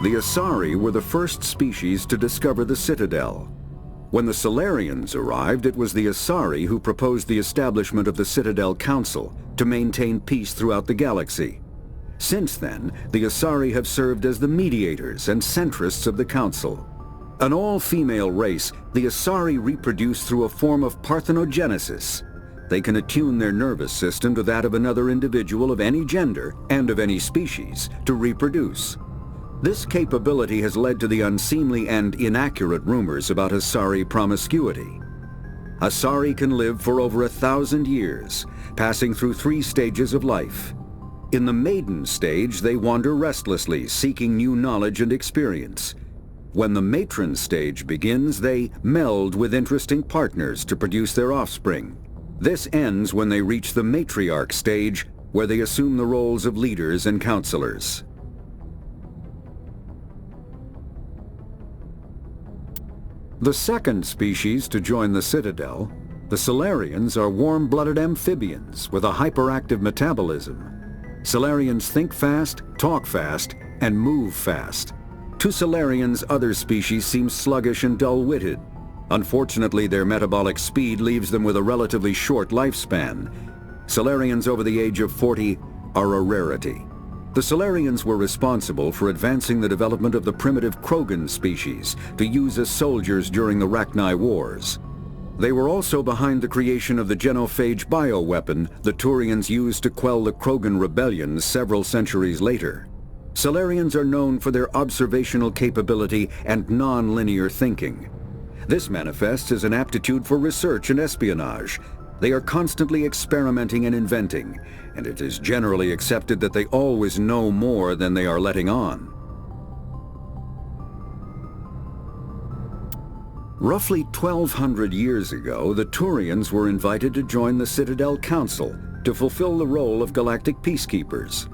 The Asari were the first species to discover the Citadel. When the Salarians arrived, it was the Asari who proposed the establishment of the Citadel Council to maintain peace throughout the galaxy. Since then, the Asari have served as the mediators and centrists of the Council. An all-female race, the Asari reproduce through a form of parthenogenesis. They can attune their nervous system to that of another individual of any gender and of any species to reproduce. This capability has led to the unseemly and inaccurate rumors about Asari promiscuity. Asari can live for over 1,000 years, passing through 3 stages of life. In the maiden stage, they wander restlessly, seeking new knowledge and experience. When the matron stage begins, they meld with interesting partners to produce their offspring. This ends when they reach the matriarch stage, where they assume the roles of leaders and counselors. The second species to join the Citadel, the Salarians, are warm-blooded amphibians with a hyperactive metabolism. Salarians think fast, talk fast, and move fast. To Salarians, other species seem sluggish and dull-witted. Unfortunately, their metabolic speed leaves them with a relatively short lifespan. Salarians over the age of 40 are a rarity. The Salarians were responsible for advancing the development of the primitive Krogan species to use as soldiers during the Rachni Wars. They were also behind the creation of the genophage bioweapon the Turians used to quell the Krogan rebellions several centuries later. Salarians are known for their observational capability and non-linear thinking. This manifests as an aptitude for research and espionage. They are constantly experimenting and inventing, and it is generally accepted that they always know more than they are letting on. Roughly 1,200 years ago, the Turians were invited to join the Citadel Council to fulfill the role of galactic peacekeepers.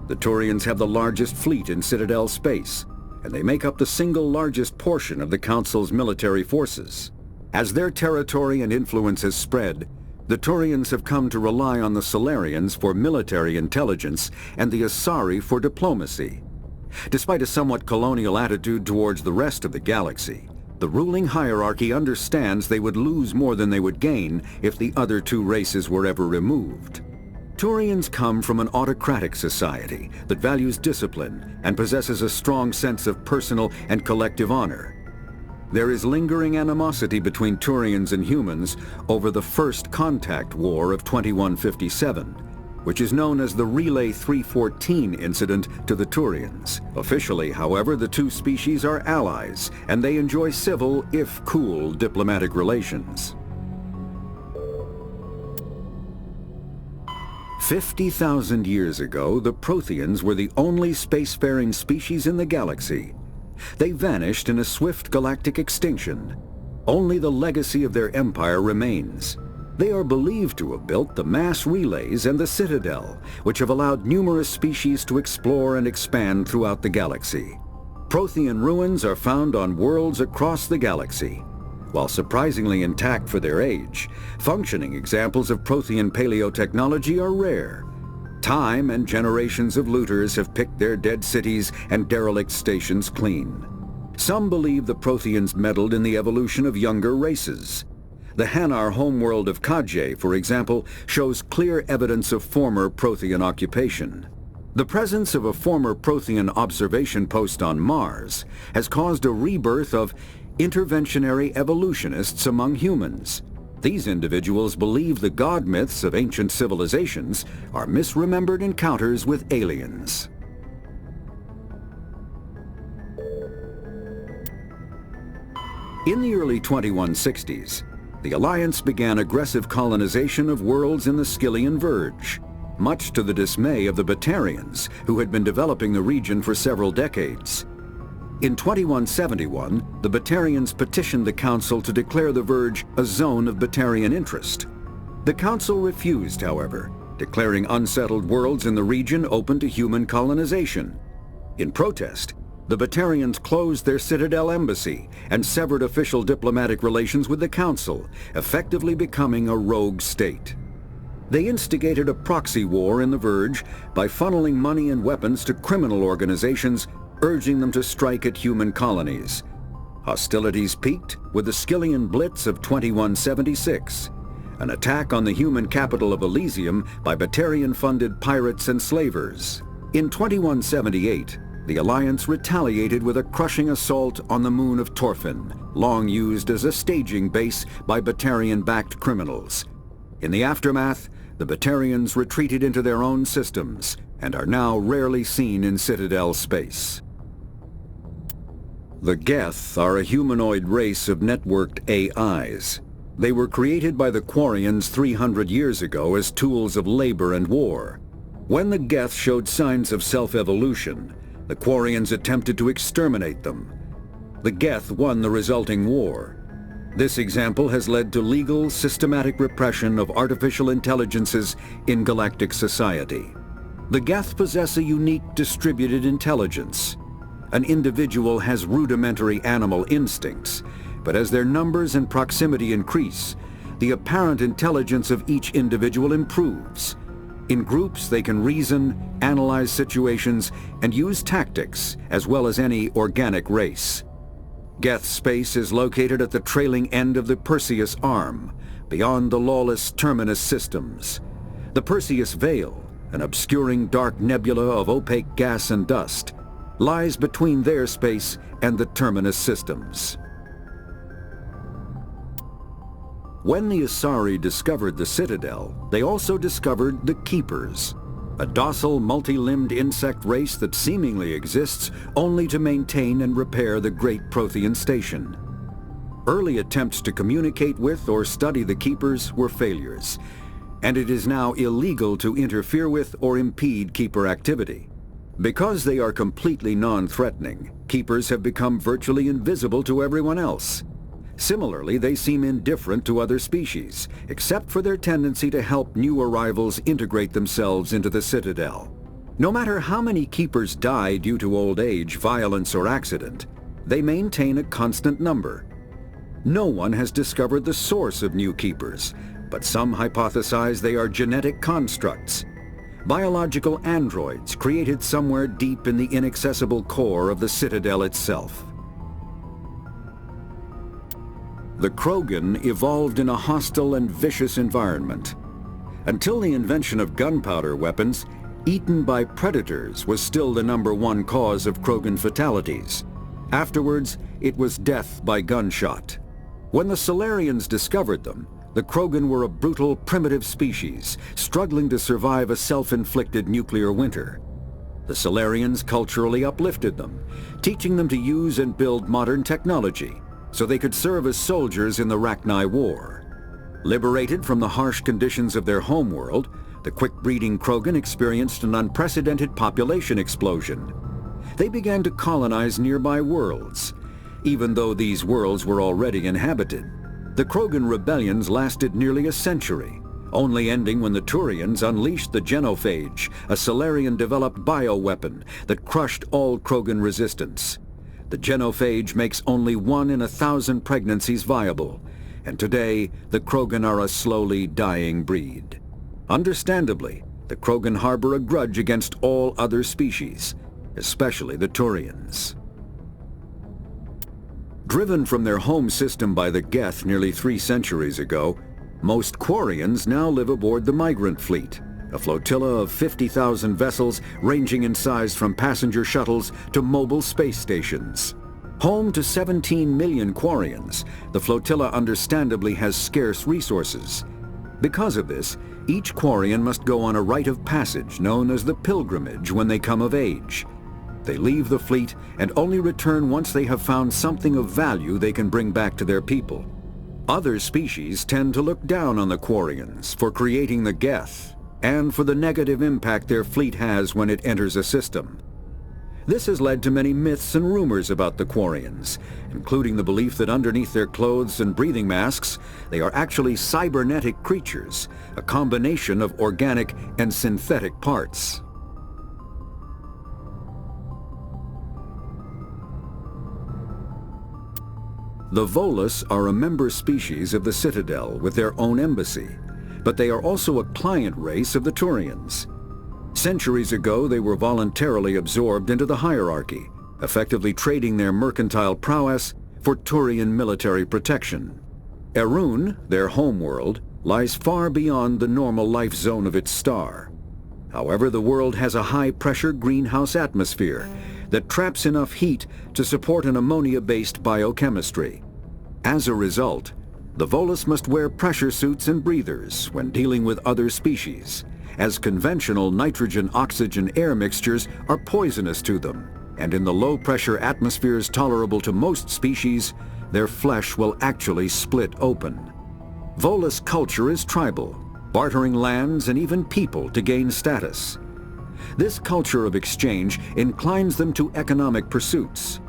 The Turians have the largest fleet in Citadel space, and they make up the single largest portion of the Council's military forces. As their territory and influence has spread, the Turians have come to rely on the Salarians for military intelligence and the Asari for diplomacy. Despite a somewhat colonial attitude towards the rest of the galaxy, the ruling hierarchy understands they would lose more than they would gain if the other 2 races were ever removed. Turians come from an autocratic society that values discipline and possesses a strong sense of personal and collective honor. There is lingering animosity between Turians and humans over the First Contact War of 2157, which is known as the Relay 314 incident to the Turians. Officially, however, the 2 species are allies, and they enjoy civil, if cool, diplomatic relations. 50,000 years ago, the Protheans were the only spacefaring species in the galaxy. They vanished in a swift galactic extinction. Only the legacy of their empire remains. They are believed to have built the mass relays and the Citadel, which have allowed numerous species to explore and expand throughout the galaxy. Prothean ruins are found on worlds across the galaxy. While surprisingly intact for their age, functioning examples of Prothean paleotechnology are rare. Time and generations of looters have picked their dead cities and derelict stations clean. Some believe the Protheans meddled in the evolution of younger races. The Hanar homeworld of Kadje, for example, shows clear evidence of former Prothean occupation. The presence of a former Prothean observation post on Mars has caused a rebirth of interventionary evolutionists among humans. These individuals believe the god myths of ancient civilizations are misremembered encounters with aliens. In the early 2160s, the Alliance began aggressive colonization of worlds in the Skyllian Verge, much to the dismay of the Batarians, who had been developing the region for several decades. In 2171, the Batarians petitioned the Council to declare the Verge a zone of Batarian interest. The Council refused, however, declaring unsettled worlds in the region open to human colonization. In protest, the Batarians closed their Citadel embassy and severed official diplomatic relations with the Council, effectively becoming a rogue state. They instigated a proxy war in the Verge by funneling money and weapons to criminal organizations urging them to strike at human colonies. Hostilities peaked with the Skillian Blitz of 2176, an attack on the human capital of Elysium by Batarian-funded pirates and slavers. In 2178, the Alliance retaliated with a crushing assault on the moon of Torfin, long used as a staging base by Batarian-backed criminals. In the aftermath, the Batarians retreated into their own systems and are now rarely seen in Citadel space. The Geth are a humanoid race of networked AIs. They were created by the Quarians 300 years ago as tools of labor and war. When the Geth showed signs of self-evolution, the Quarians attempted to exterminate them. The Geth won the resulting war. This example has led to legal, systematic repression of artificial intelligences in galactic society. The Geth possess a unique distributed intelligence. An individual has rudimentary animal instincts, but as their numbers and proximity increase, the apparent intelligence of each individual improves. In groups, they can reason, analyze situations, and use tactics, as well as any organic race. Geth space is located at the trailing end of the Perseus Arm, beyond the lawless Terminus systems. The Perseus Veil, an obscuring dark nebula of opaque gas and dust, lies between their space and the Terminus systems. When the Asari discovered the Citadel, they also discovered the Keepers, a docile, multi-limbed insect race that seemingly exists only to maintain and repair the Great Prothean Station. Early attempts to communicate with or study the Keepers were failures, and it is now illegal to interfere with or impede Keeper activity. Because they are completely non-threatening, Keepers have become virtually invisible to everyone else. Similarly, they seem indifferent to other species, except for their tendency to help new arrivals integrate themselves into the Citadel. No matter how many Keepers die due to old age, violence, or accident, they maintain a constant number. No one has discovered the source of new Keepers, but some hypothesize they are genetic constructs. Biological androids created somewhere deep in the inaccessible core of the Citadel itself. The Krogan evolved in a hostile and vicious environment. Until the invention of gunpowder weapons, eaten by predators was still the #1 cause of Krogan fatalities. Afterwards, it was death by gunshot. When the Solarians discovered them, the Krogan were a brutal, primitive species, struggling to survive a self-inflicted nuclear winter. The Solarians culturally uplifted them, teaching them to use and build modern technology, so they could serve as soldiers in the Rachni War. Liberated from the harsh conditions of their homeworld, the quick-breeding Krogan experienced an unprecedented population explosion. They began to colonize nearby worlds. Even though these worlds were already inhabited, the Krogan rebellions lasted nearly a century, only ending when the Turians unleashed the Genophage, a Solarian-developed bioweapon that crushed all Krogan resistance. The Genophage makes only 1 in 1,000 pregnancies viable, and today the Krogan are a slowly dying breed. Understandably, the Krogan harbor a grudge against all other species, especially the Turians. Driven from their home system by the Geth nearly 3 centuries ago, most Quarians now live aboard the Migrant Fleet, a flotilla of 50,000 vessels ranging in size from passenger shuttles to mobile space stations. Home to 17 million Quarians, the flotilla understandably has scarce resources. Because of this, each Quarian must go on a rite of passage known as the Pilgrimage when they come of age. They leave the fleet and only return once they have found something of value they can bring back to their people. Other species tend to look down on the Quarians for creating the Geth and for the negative impact their fleet has when it enters a system. This has led to many myths and rumors about the Quarians, including the belief that underneath their clothes and breathing masks, they are actually cybernetic creatures, a combination of organic and synthetic parts. The Volus are a member species of the Citadel with their own embassy, but they are also a client race of the Turians. Centuries ago, they were voluntarily absorbed into the hierarchy, effectively trading their mercantile prowess for Turian military protection. Erun, their homeworld, lies far beyond the normal life zone of its star. However, the world has a high-pressure greenhouse atmosphere that traps enough heat to support an ammonia-based biochemistry. As a result, the Volus must wear pressure suits and breathers when dealing with other species, as conventional nitrogen-oxygen air mixtures are poisonous to them, and in the low-pressure atmospheres tolerable to most species, their flesh will actually split open. Volus culture is tribal, bartering lands and even people to gain status. This culture of exchange inclines them to economic pursuits.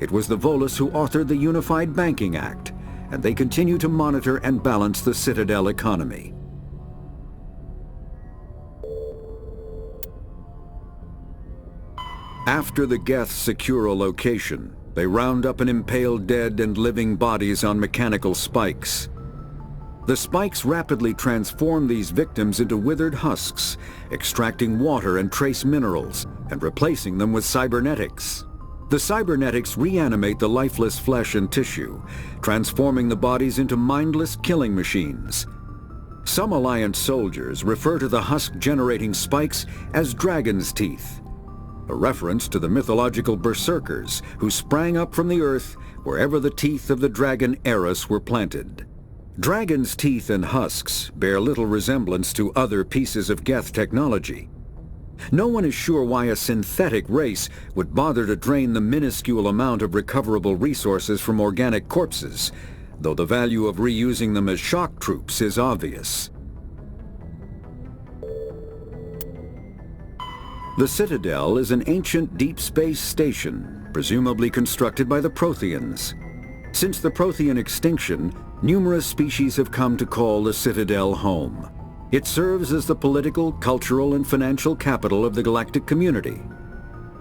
It was the Volus who authored the Unified Banking Act, and they continue to monitor and balance the Citadel economy. After the Geth secure a location, they round up and impale dead and living bodies on mechanical spikes. The spikes rapidly transform these victims into withered husks, extracting water and trace minerals, and replacing them with cybernetics. The cybernetics reanimate the lifeless flesh and tissue, transforming the bodies into mindless killing machines. Some Alliance soldiers refer to the husk-generating spikes as dragon's teeth, a reference to the mythological berserkers who sprang up from the earth wherever the teeth of the dragon Eris were planted. Dragon's teeth and husks bear little resemblance to other pieces of Geth technology. No one is sure why a synthetic race would bother to drain the minuscule amount of recoverable resources from organic corpses, though the value of reusing them as shock troops is obvious. The Citadel is an ancient deep space station, presumably constructed by the Protheans. Since the Prothean extinction, numerous species have come to call the Citadel home. It serves as the political, cultural, and financial capital of the galactic community.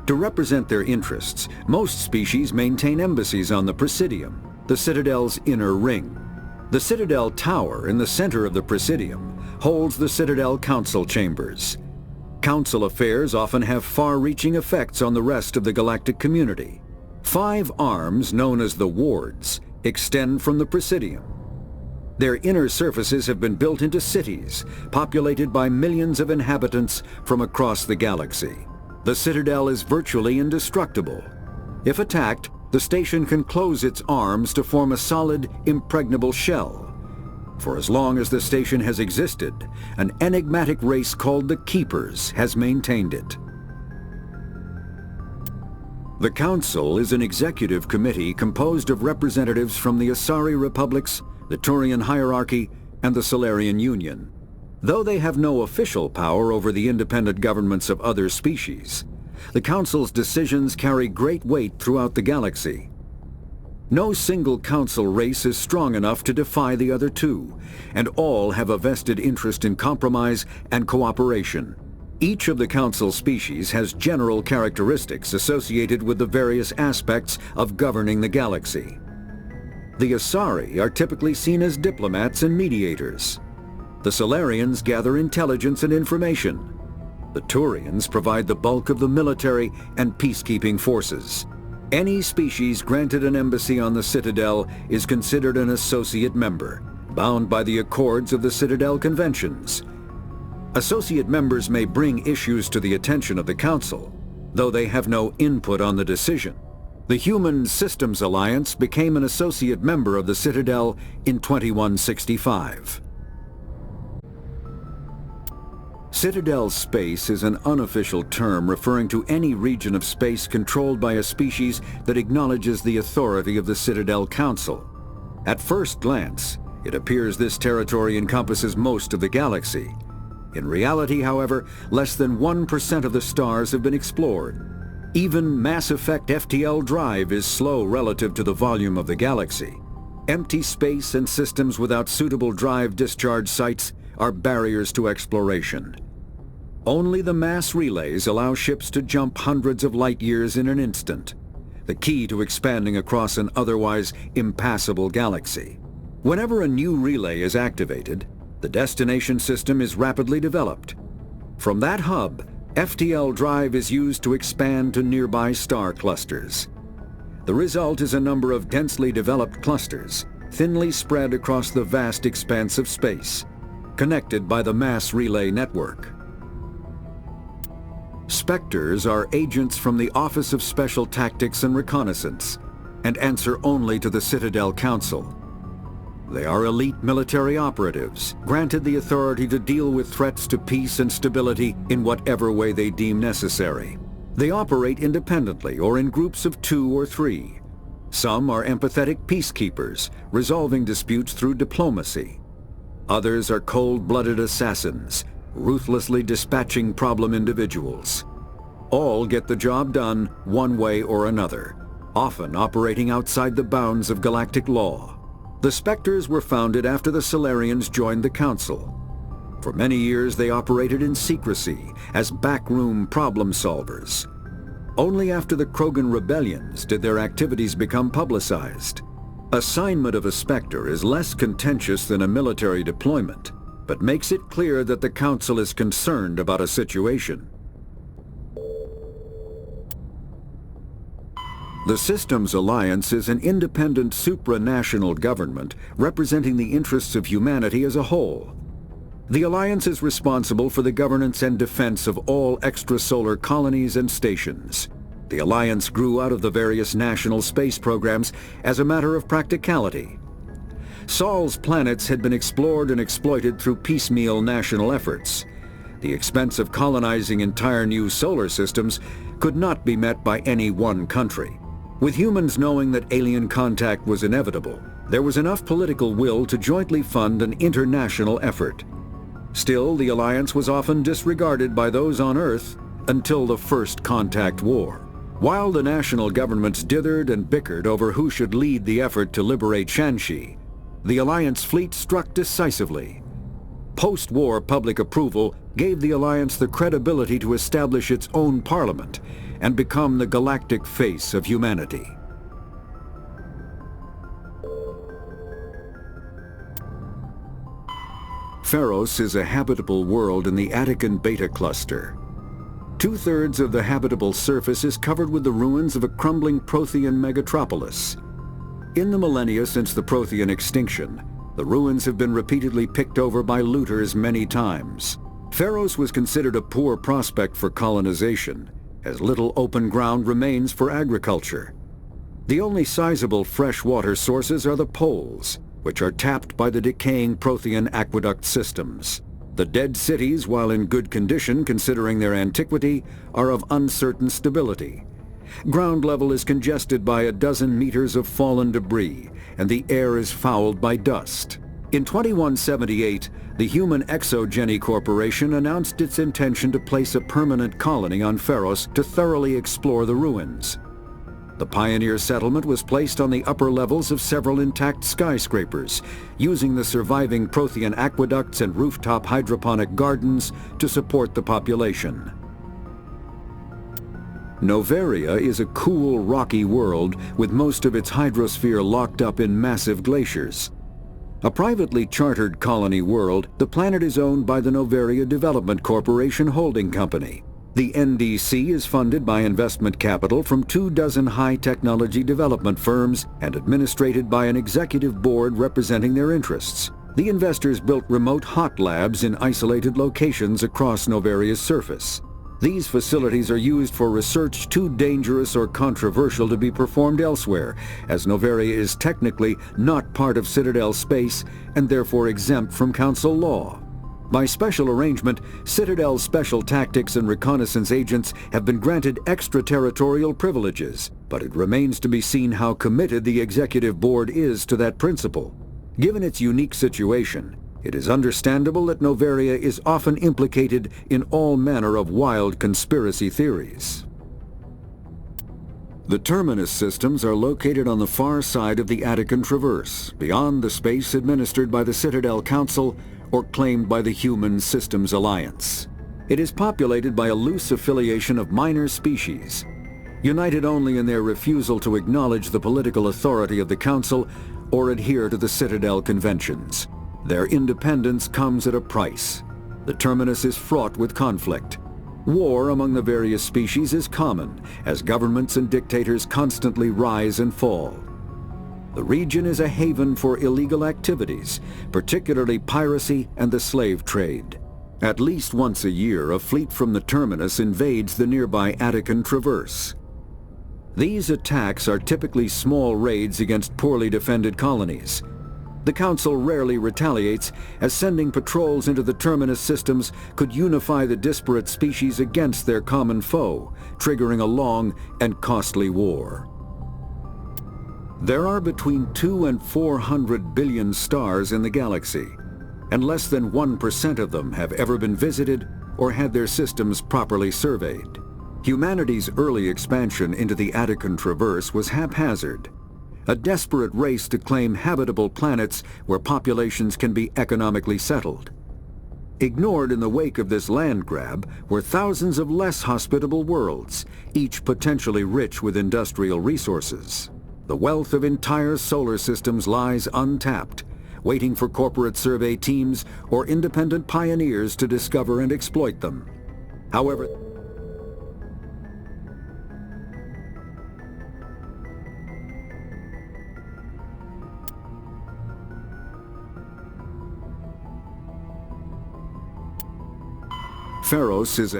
To represent their interests, most species maintain embassies on the Presidium, the Citadel's inner ring. The Citadel Tower in the center of the Presidium holds the Citadel Council Chambers. Council affairs often have far-reaching effects on the rest of the galactic community. 5 arms, known as the Wards, extend from the Presidium. Their inner surfaces have been built into cities, populated by millions of inhabitants from across the galaxy. The Citadel is virtually indestructible. If attacked, the station can close its arms to form a solid, impregnable shell. For as long as the station has existed, an enigmatic race called the Keepers has maintained it. The Council is an executive committee composed of representatives from the Asari Republics, the Turian Hierarchy, and the Solarian Union. Though they have no official power over the independent governments of other species, the Council's decisions carry great weight throughout the galaxy. No single Council race is strong enough to defy the other two, and all have a vested interest in compromise and cooperation. Each of the Council species has general characteristics associated with the various aspects of governing the galaxy. The Asari are typically seen as diplomats and mediators. The Solarians gather intelligence and information. The Turians provide the bulk of the military and peacekeeping forces. Any species granted an embassy on the Citadel is considered an associate member, bound by the accords of the Citadel Conventions. Associate members may bring issues to the attention of the Council, though they have no input on the decision. The Human Systems Alliance became an associate member of the Citadel in 2165. Citadel space is an unofficial term referring to any region of space controlled by a species that acknowledges the authority of the Citadel Council. At first glance, it appears this territory encompasses most of the galaxy. In reality, however, less than 1% of the stars have been explored. Even Mass Effect FTL drive is slow relative to the volume of the galaxy. Empty space and systems without suitable drive discharge sites are barriers to exploration. Only the mass relays allow ships to jump hundreds of light years in an instant, the key to expanding across an otherwise impassable galaxy. Whenever a new relay is activated, the destination system is rapidly developed. From that hub, FTL drive is used to expand to nearby star clusters. The result is a number of densely developed clusters, thinly spread across the vast expanse of space, connected by the mass relay network. Spectres are agents from the Office of Special Tactics and Reconnaissance, and answer only to the Citadel Council. They are elite military operatives, granted the authority to deal with threats to peace and stability in whatever way they deem necessary. They operate independently or in groups of 2 or 3. Some are empathetic peacekeepers, resolving disputes through diplomacy. Others are cold-blooded assassins, ruthlessly dispatching problem individuals. All get the job done one way or another, often operating outside the bounds of galactic law. The Spectres were founded after the Solarians joined the Council. For many years they operated in secrecy as backroom problem solvers. Only after the Krogan rebellions did their activities become publicized. Assignment of a Spectre is less contentious than a military deployment, but makes it clear that the Council is concerned about a situation. The Systems Alliance is an independent supranational government representing the interests of humanity as a whole. The Alliance is responsible for the governance and defense of all extrasolar colonies and stations. The Alliance grew out of the various national space programs as a matter of practicality. Sol's planets had been explored and exploited through piecemeal national efforts. The expense of colonizing entire new solar systems could not be met by any one country. With humans knowing that alien contact was inevitable, there was enough political will to jointly fund an international effort. Still, the Alliance was often disregarded by those on Earth until the First Contact War. While the national governments dithered and bickered over who should lead the effort to liberate Shanxi, the Alliance fleet struck decisively. Post-war public approval gave the Alliance the credibility to establish its own parliament and become the galactic face of humanity. Pharos is a habitable world in the Attican Beta Cluster. 2/3 of the habitable surface is covered with the ruins of a crumbling Prothean megatropolis. In the millennia since the Prothean extinction, the ruins have been repeatedly picked over by looters many times. Pharos was considered a poor prospect for colonization, as little open ground remains for agriculture. The only sizable freshwater sources are the poles, which are tapped by the decaying Prothean aqueduct systems. The dead cities, while in good condition considering their antiquity, are of uncertain stability. Ground level is congested by a dozen meters of fallen debris, and the air is fouled by dust. In 2178, the Human Exogeny Corporation announced its intention to place a permanent colony on Pharos to thoroughly explore the ruins. The pioneer settlement was placed on the upper levels of several intact skyscrapers, using the surviving Prothean aqueducts and rooftop hydroponic gardens to support the population. Noveria is a cool, rocky world with most of its hydrosphere locked up in massive glaciers. A privately chartered colony world, the planet is owned by the Noveria Development Corporation Holding Company. The NDC is funded by investment capital from 24 high-technology development firms and administrated by an executive board representing their interests. The investors built remote hot labs in isolated locations across Noveria's surface. These facilities are used for research too dangerous or controversial to be performed elsewhere, as Noveria is technically not part of Citadel space and therefore exempt from Council law. By special arrangement, Citadel's special tactics and reconnaissance agents have been granted extraterritorial privileges, but it remains to be seen how committed the executive board is to that principle. Given its unique situation, it is understandable that Noveria is often implicated in all manner of wild conspiracy theories. The Terminus systems are located on the far side of the Attican Traverse, beyond the space administered by the Citadel Council or claimed by the Human Systems Alliance. It is populated by a loose affiliation of minor species, united only in their refusal to acknowledge the political authority of the Council or adhere to the Citadel conventions. Their independence comes at a price. The Terminus is fraught with conflict. War among the various species is common, as governments and dictators constantly rise and fall. The region is a haven for illegal activities, particularly piracy and the slave trade. At least once a year, a fleet from the terminus invades the nearby Attican Traverse. These attacks are typically small raids against poorly defended colonies. The Council rarely retaliates, as sending patrols into the terminus systems could unify the disparate species against their common foe, triggering a long and costly war. There are between 2 and 400 billion stars in the galaxy, and less than 1% of them have ever been visited or had their systems properly surveyed. Humanity's early expansion into the Attican Traverse was haphazard, a desperate race to claim habitable planets where populations can be economically settled. Ignored in the wake of this land grab were thousands of less hospitable worlds, each potentially rich with industrial resources. The wealth of entire solar systems lies untapped, waiting for corporate survey teams or independent pioneers to discover and exploit them. However, Pharos is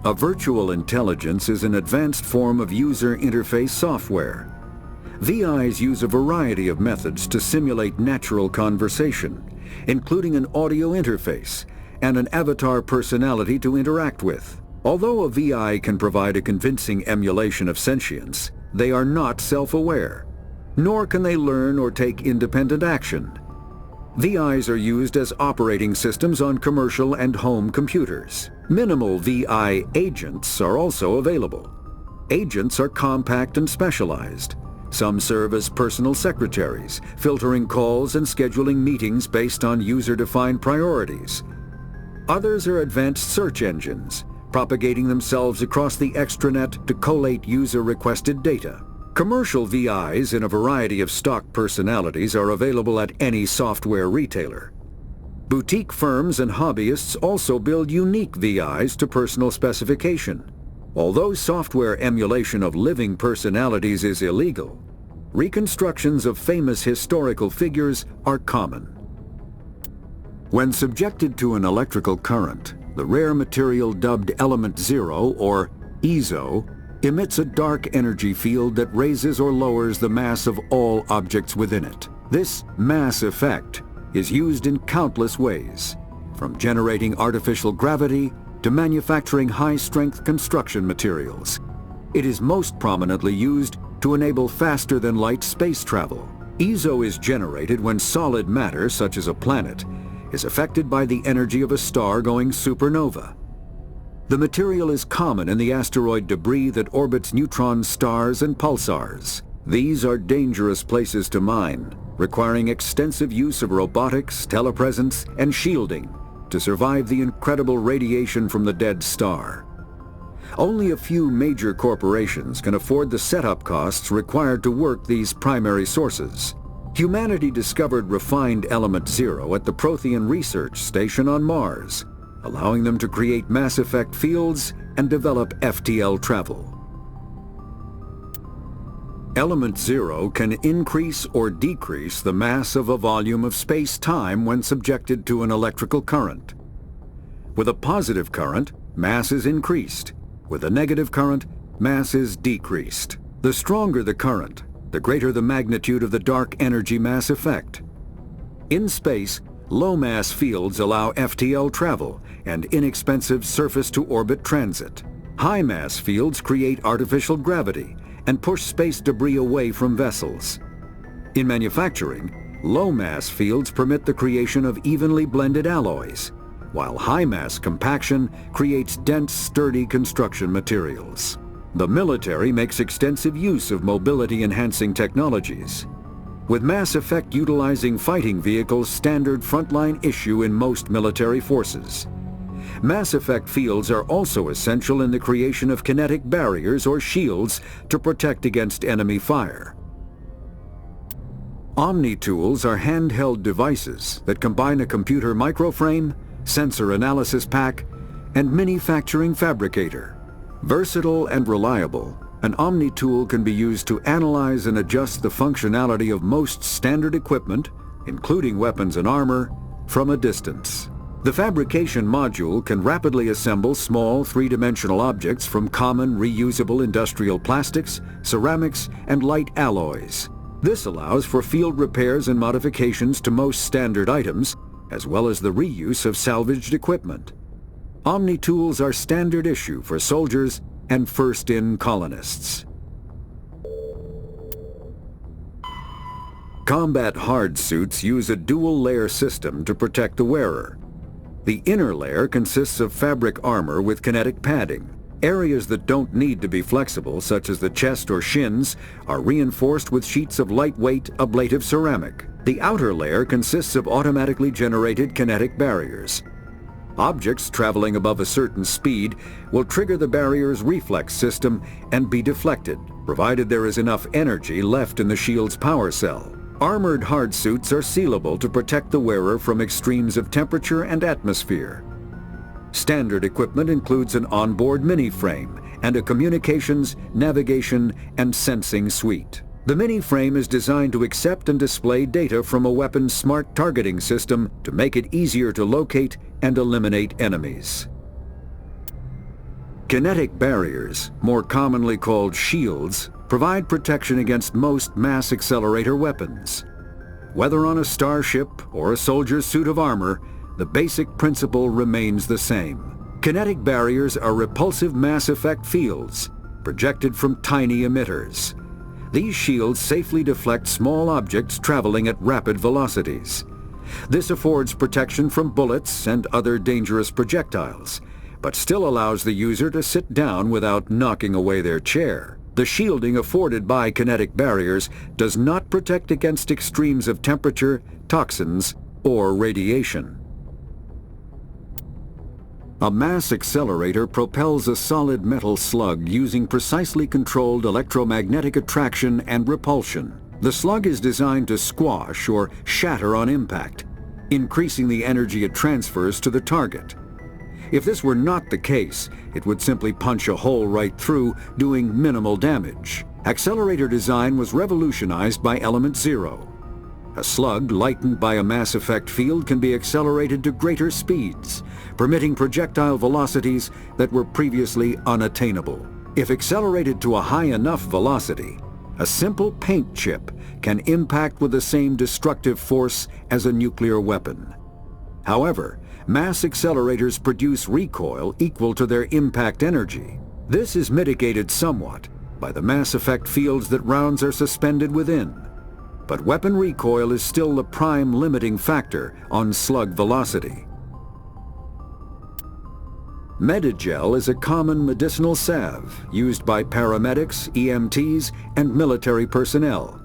a virtual intelligence is an advanced form of user interface software. VIs use a variety of methods to simulate natural conversation, including an audio interface and an avatar personality to interact with. Although a VI can provide a convincing emulation of sentience, they are not self-aware, nor can they learn or take independent action. VIs are used as operating systems on commercial and home computers. Minimal VI agents are also available. Agents are compact and specialized. Some serve as personal secretaries, filtering calls and scheduling meetings based on user-defined priorities. Others are advanced search engines, propagating themselves across the extranet to collate user-requested data. Commercial VIs in a variety of stock personalities are available at any software retailer. Boutique firms and hobbyists also build unique VIs to personal specification. Although software emulation of living personalities is illegal, reconstructions of famous historical figures are common. When subjected to an electrical current, the rare material dubbed Element Zero, or EZO, emits a dark energy field that raises or lowers the mass of all objects within it. This mass effect is used in countless ways, from generating artificial gravity to manufacturing high-strength construction materials. It is most prominently used to enable faster-than-light space travel. EZO is generated when solid matter, such as a planet, is affected by the energy of a star going supernova. The material is common in the asteroid debris that orbits neutron stars and pulsars. These are dangerous places to mine, requiring extensive use of robotics, telepresence, and shielding to survive the incredible radiation from the dead star. Only a few major corporations can afford the setup costs required to work these primary sources. Humanity discovered refined Element Zero at the Prothean Research Station on Mars, allowing them to create mass effect fields and develop FTL travel. Element Zero can increase or decrease the mass of a volume of space-time when subjected to an electrical current. With a positive current, mass is increased. With a negative current, mass is decreased. The stronger the current, the greater the magnitude of the dark energy mass effect. In space, low-mass fields allow FTL travel and inexpensive surface-to-orbit transit. High-mass fields create artificial gravity and push space debris away from vessels. In manufacturing, low-mass fields permit the creation of evenly blended alloys, while high-mass compaction creates dense, sturdy construction materials. The military makes extensive use of mobility-enhancing technologies, with Mass Effect utilizing fighting vehicles standard frontline issue in most military forces. Mass Effect fields are also essential in the creation of kinetic barriers or shields to protect against enemy fire. Omni-tools are handheld devices that combine a computer microframe, sensor analysis pack, and manufacturing fabricator. Versatile and reliable, an Omni tool can be used to analyze and adjust the functionality of most standard equipment, including weapons and armor, from a distance. The fabrication module can rapidly assemble small three-dimensional objects from common reusable industrial plastics, ceramics, and light alloys. This allows for field repairs and modifications to most standard items, as well as the reuse of salvaged equipment. Omni tools are standard issue for soldiers and first-in colonists. Combat hard suits use a dual-layer system to protect the wearer. The inner layer consists of fabric armor with kinetic padding. Areas that don't need to be flexible, such as the chest or shins, are reinforced with sheets of lightweight, ablative ceramic. The outer layer consists of automatically generated kinetic barriers. Objects traveling above a certain speed will trigger the barrier's reflex system and be deflected, provided there is enough energy left in the shield's power cell. Armored hard suits are sealable to protect the wearer from extremes of temperature and atmosphere. Standard equipment includes an onboard mini-frame and a communications, navigation, and sensing suite. The mini-frame is designed to accept and display data from a weapon's smart targeting system to make it easier to locate and eliminate enemies. Kinetic barriers, more commonly called shields, provide protection against most mass accelerator weapons. Whether on a starship or a soldier's suit of armor, the basic principle remains the same. Kinetic barriers are repulsive mass effect fields, projected from tiny emitters. These shields safely deflect small objects traveling at rapid velocities. This affords protection from bullets and other dangerous projectiles, but still allows the user to sit down without knocking away their chair. The shielding afforded by kinetic barriers does not protect against extremes of temperature, toxins, or radiation. A mass accelerator propels a solid metal slug using precisely controlled electromagnetic attraction and repulsion. The slug is designed to squash or shatter on impact, increasing the energy it transfers to the target. If this were not the case, it would simply punch a hole right through, doing minimal damage. Accelerator design was revolutionized by Element Zero. A slug lightened by a mass effect field can be accelerated to greater speeds, permitting projectile velocities that were previously unattainable. If accelerated to a high enough velocity, a simple paint chip can impact with the same destructive force as a nuclear weapon. However, mass accelerators produce recoil equal to their impact energy. This is mitigated somewhat by the mass effect fields that rounds are suspended within. But weapon recoil is still the prime limiting factor on slug velocity. Medigel is a common medicinal salve used by paramedics, EMTs, and military personnel.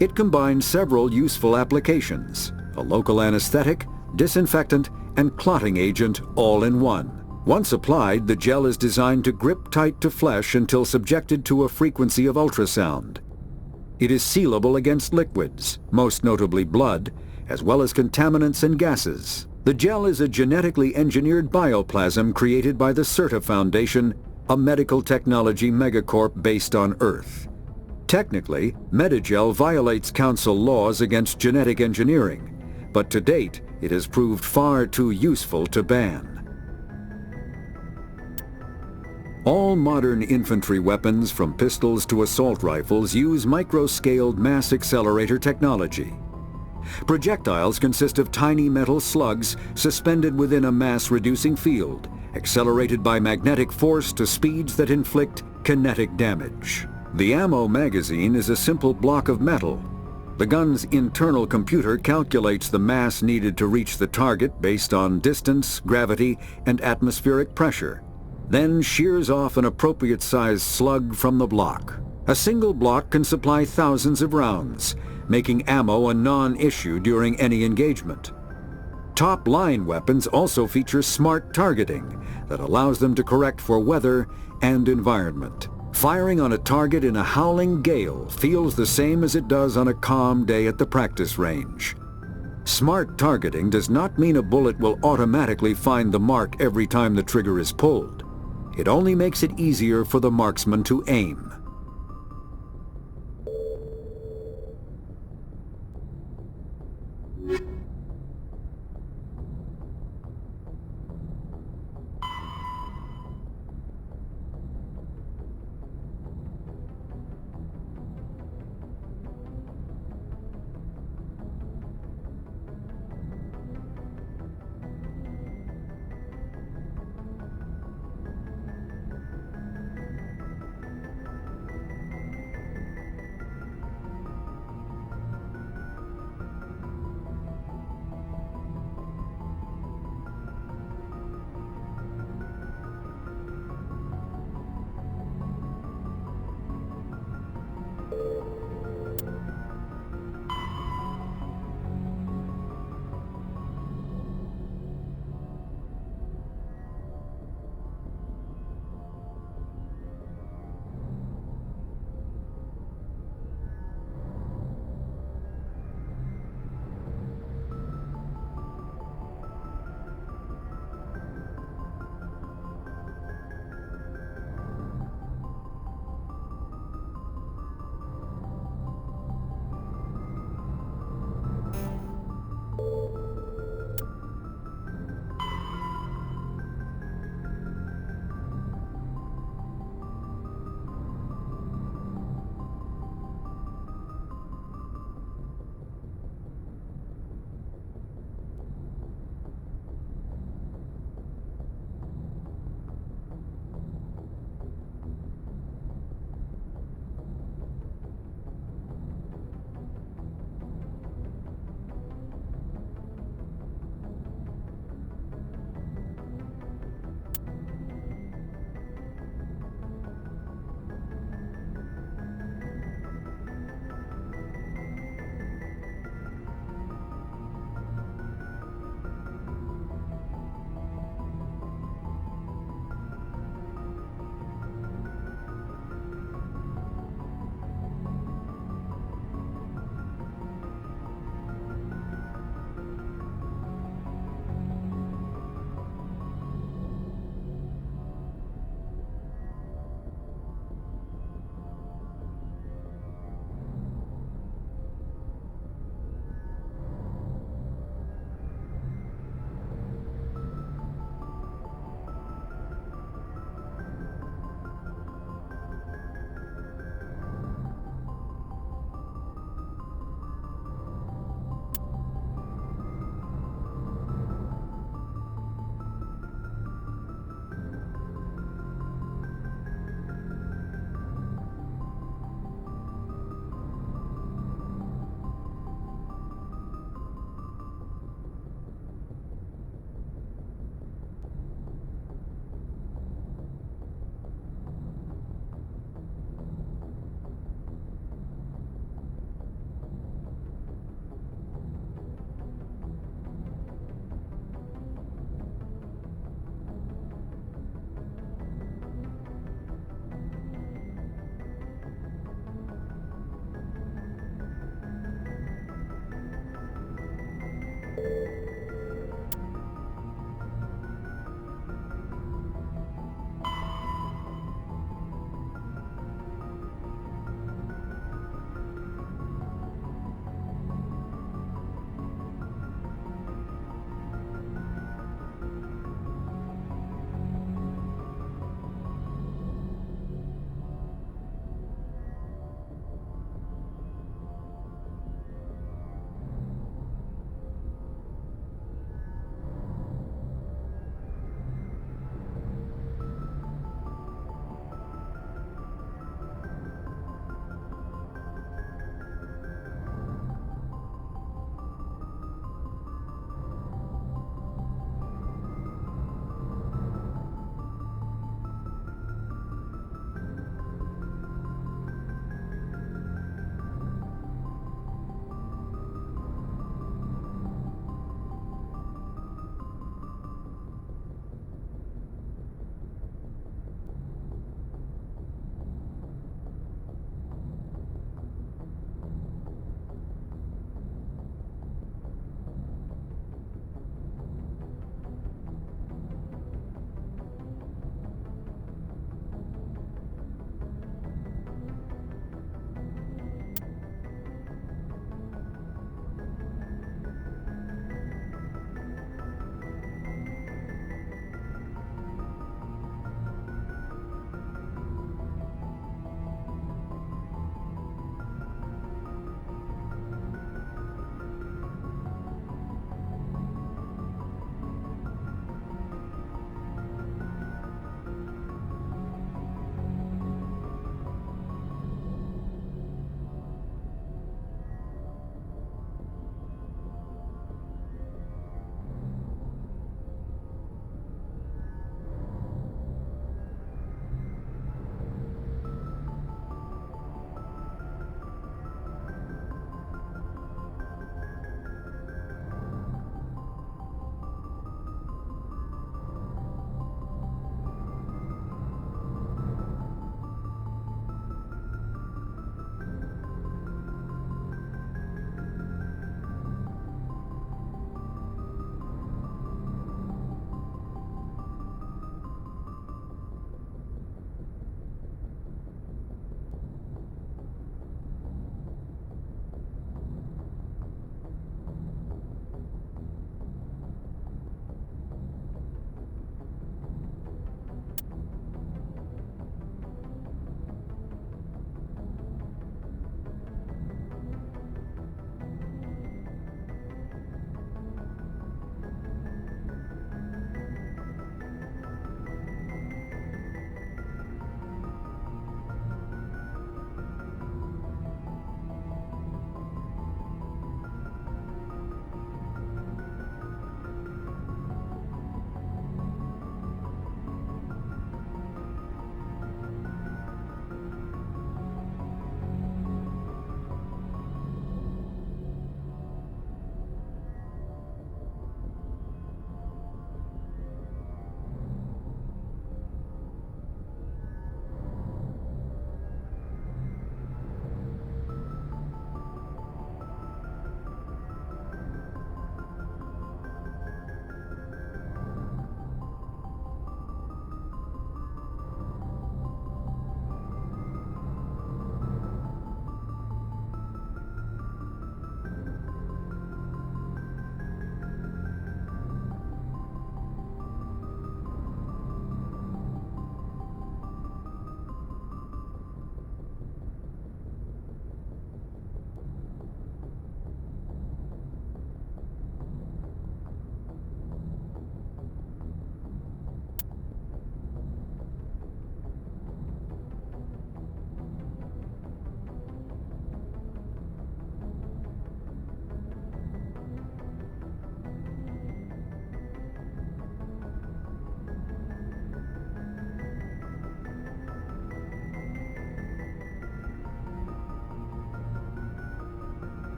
It combines several useful applications: a local anesthetic, disinfectant, and clotting agent all in one. Once applied, the gel is designed to grip tight to flesh until subjected to a frequency of ultrasound. It is sealable against liquids, most notably blood, as well as contaminants and gases. The gel is a genetically engineered bioplasm created by the CERTA Foundation, a medical technology megacorp based on Earth. Technically, Medigel violates Council laws against genetic engineering, but to date, it has proved far too useful to ban. All modern infantry weapons, from pistols to assault rifles, use micro-scaled mass accelerator technology. Projectiles consist of tiny metal slugs suspended within a mass-reducing field, accelerated by magnetic force to speeds that inflict kinetic damage. The ammo magazine is a simple block of metal. The gun's internal computer calculates the mass needed to reach the target based on distance, gravity, and atmospheric pressure, then shears off an appropriate-sized slug from the block. A single block can supply thousands of rounds, making ammo a non-issue during any engagement. Top-line weapons also feature smart targeting that allows them to correct for weather and environment. Firing on a target in a howling gale feels the same as it does on a calm day at the practice range. Smart targeting does not mean a bullet will automatically find the mark every time the trigger is pulled. It only makes it easier for the marksman to aim.